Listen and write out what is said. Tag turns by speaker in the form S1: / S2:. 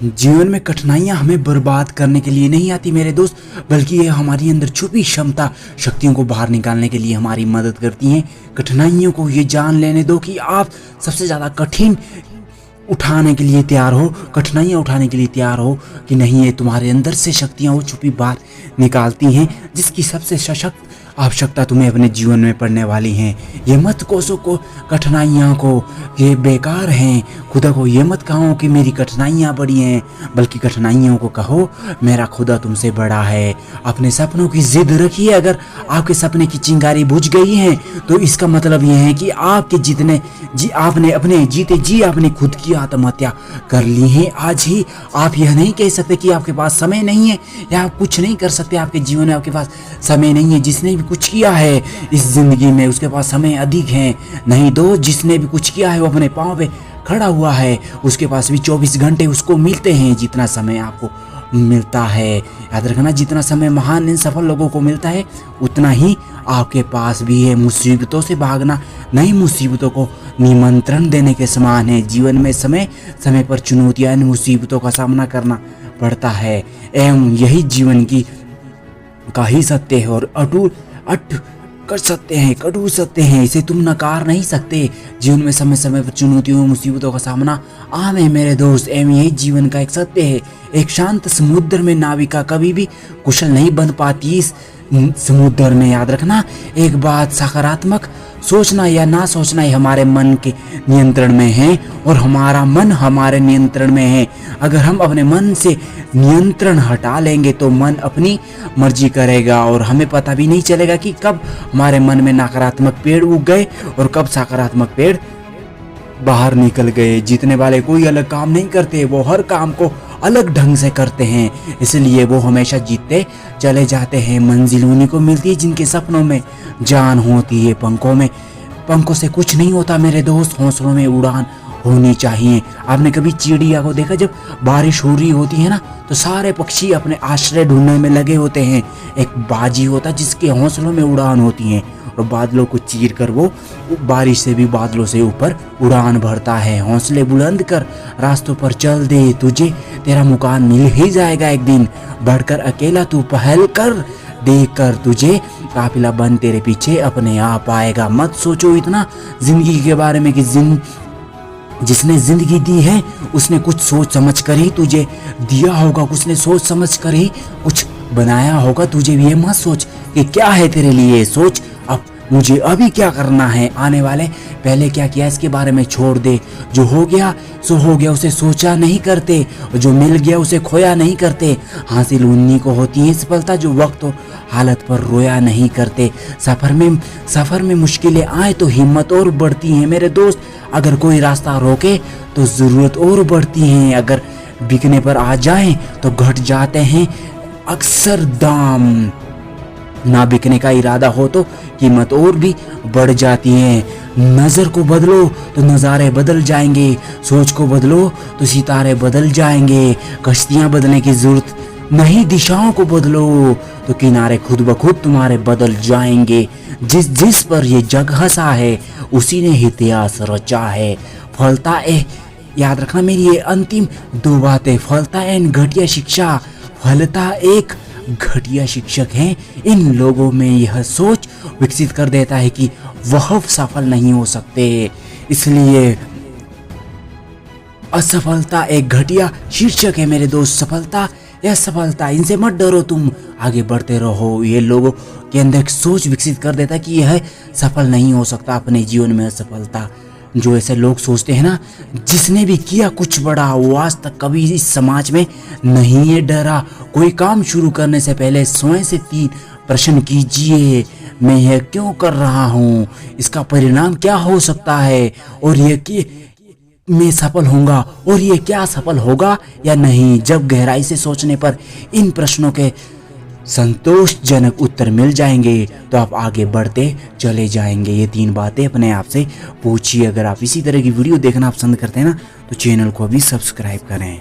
S1: जीवन में कठिनाइयां हमें बर्बाद करने के लिए नहीं आती मेरे दोस्त, बल्कि ये हमारी अंदर छुपी क्षमता शक्तियों को बाहर निकालने के लिए हमारी मदद करती हैं। कठिनाइयों को ये जान लेने दो कि आप सबसे ज़्यादा कठिन उठाने के लिए तैयार हो, कठिनाइयाँ उठाने के लिए तैयार हो कि नहीं। ये तुम्हारे अंदर से शक्तियाँ वो छुपी बाहर निकालती हैं, जिसकी सबसे सशक्त आवश्यकता तुम्हें अपने जीवन में पड़ने वाली हैं। ये मत कोसो को कठिनाइयाँ को, ये बेकार हैं। खुदा को ये मत कहो कि मेरी कठिनाइयाँ बड़ी हैं, बल्कि कठिनाइयों को कहो मेरा खुदा तुमसे बड़ा है। अपने सपनों की जिद रखिए। अगर आपके सपने की चिंगारी बुझ गई है तो इसका मतलब ये है कि आपके आपने अपने जीते जी आपने खुद की आत्महत्या कर ली है। आज ही आप यह नहीं कह सकते कि आपके पास समय नहीं है या आप कुछ नहीं कर सकते। आपके जीवन में आपके पास समय नहीं है। जिसने भी कुछ किया है इस जिंदगी में उसके पास समय अधिक है। नहीं दोस्त, जिसने भी कुछ किया है वो अपने पाँव पे खड़ा हुआ है, उसके पास भी 24 घंटे उसको मिलते हैं जितना समय आपको मिलता है। याद रखना, जितना समय महान इन सफल लोगों को मिलता है उतना ही आपके पास भी है। मुसीबतों से भागना नई मुसीबतों को निमंत्रण देने के समान है। जीवन में समय समय पर चुनौतियां, इन मुसीबतों का सामना करना पड़ता है एवं यही जीवन का ही सत्य है और अट कर सकते हैं, कटू सकते हैं। इसे तुम नकार नहीं सकते। जीवन में समय समय पर चुनौतियों मुसीबतों का सामना आम है मेरे दोस्त, एवं यही जीवन का एक सत्य है। एक शांत समुद्र में नाविका कभी भी कुशल नहीं बन पाती। इस समुद्र में याद रखना एक बात, सकारात्मक सोचना या ना सोचना ही हमारे मन के नियंत्रण में है और हमारा मन हमारे नियंत्रण में है। अगर हम अपने मन से नियंत्रण हटा लेंगे तो मन अपनी मर्जी करेगा और हमें पता भी नहीं चलेगा कि कब हमारे मन में नकारात्मक पेड़ उग गए और कब सकारात्मक पेड़ बाहर निकल गए। जीतने वाले कोई अलग काम नहीं करते, वो हर काम को अलग ढंग से करते हैं, इसलिए वो हमेशा जीतते चले जाते हैं। मंजिल उन्हीं को मिलती है जिनके सपनों में जान होती है। पंखों से कुछ नहीं होता मेरे दोस्त, हौसलों में उड़ान होनी चाहिए। आपने कभी चिड़िया को देखा? जब बारिश हो रही होती है ना तो सारे पक्षी अपने आश्रय ढूंढने में लगे होते हैं। एक बाजी होता जिसके हौसलों में उड़ान होती है और बादलों को चीर कर वो बारिश से भी बादलों से ऊपर उड़ान भरता है। हौसले बुलंद कर रास्तों पर चल दे, तुझे तेरा मुकाम मिल ही जाएगा एक दिन। बढ़कर अकेला तू पहल कर, देख कर तुझे काफिला बन तेरे पीछे अपने आप आएगा। मत सोचो इतना जिंदगी के बारे में कि जिसने जिंदगी दी है उसने कुछ सोच समझ कर ही तुझे दिया होगा, उसने सोच समझ कर ही कुछ बनाया होगा। तुझे भी ये मत सोच कि क्या है तेरे लिए, सोच अब मुझे अभी क्या करना है, आने वाले पहले क्या किया इसके बारे में छोड़ दे। जो हो गया सो हो गया, उसे सोचा नहीं करते, और जो मिल गया उसे खोया नहीं करते। हासिल उन्हीं को होती है सफलता जो वक्त और हालत पर रोया नहीं करते। सफर में मुश्किलें आए तो हिम्मत और बढ़ती है मेरे दोस्त। अगर कोई रास्ता रोके तो जरूरत और बढ़ती है। अगर बिकने पर आ जाए तो घट जाते हैं अक्सर दाम। ना बिकने का इरादा हो तो कीमत और भी बढ़ जाती है। नजर को बदलो तो नज़ारे बदल जाएंगे, सोच को बदलो तो सितारे बदल जाएंगे। कश्तियां बदलने की जरूरत नहीं, दिशाओं को बदलो तो किनारे खुद ब खुद तुम्हारे बदल जाएंगे। जिस पर ये जग हंसा है उसी ने इतिहास रचा है। फलता याद रखना मेरी ये अंतिम 2 बातें, फलता एंड घटिया शिक्षा। फलता एक घटिया शिक्षक हैं। इन लोगों में यह सोच विकसित कर देता है कि वह सफल नहीं हो सकते, इसलिए असफलता एक घटिया शीर्षक है मेरे दोस्त। सफलता या सफलता, इनसे मत डरो, तुम आगे बढ़ते रहो। ये लोगों के अंदर एक सोच विकसित कर देता है कि यह सफल नहीं हो सकता अपने जीवन में। असफलता जो ऐसे लोग सोचते हैं ना, जिसने भी किया कुछ बड़ा वो आज तक कभी इस समाज में नहीं है डरा। कोई काम शुरू करने से पहले स्वयं से 3 प्रश्न कीजिए, मैं यह क्यों कर रहा हूँ, इसका परिणाम क्या हो सकता है, और ये कि मैं सफल होऊंगा, और ये क्या सफल होगा या नहीं। जब गहराई से सोचने पर इन प्रश्नों के संतोषजनक उत्तर मिल जाएंगे तो आप आगे बढ़ते चले जाएंगे। ये 3 बातें अपने आप से पूछिए। अगर आप इसी तरह की वीडियो देखना पसंद करते हैं ना तो चैनल को अभी सब्सक्राइब करें।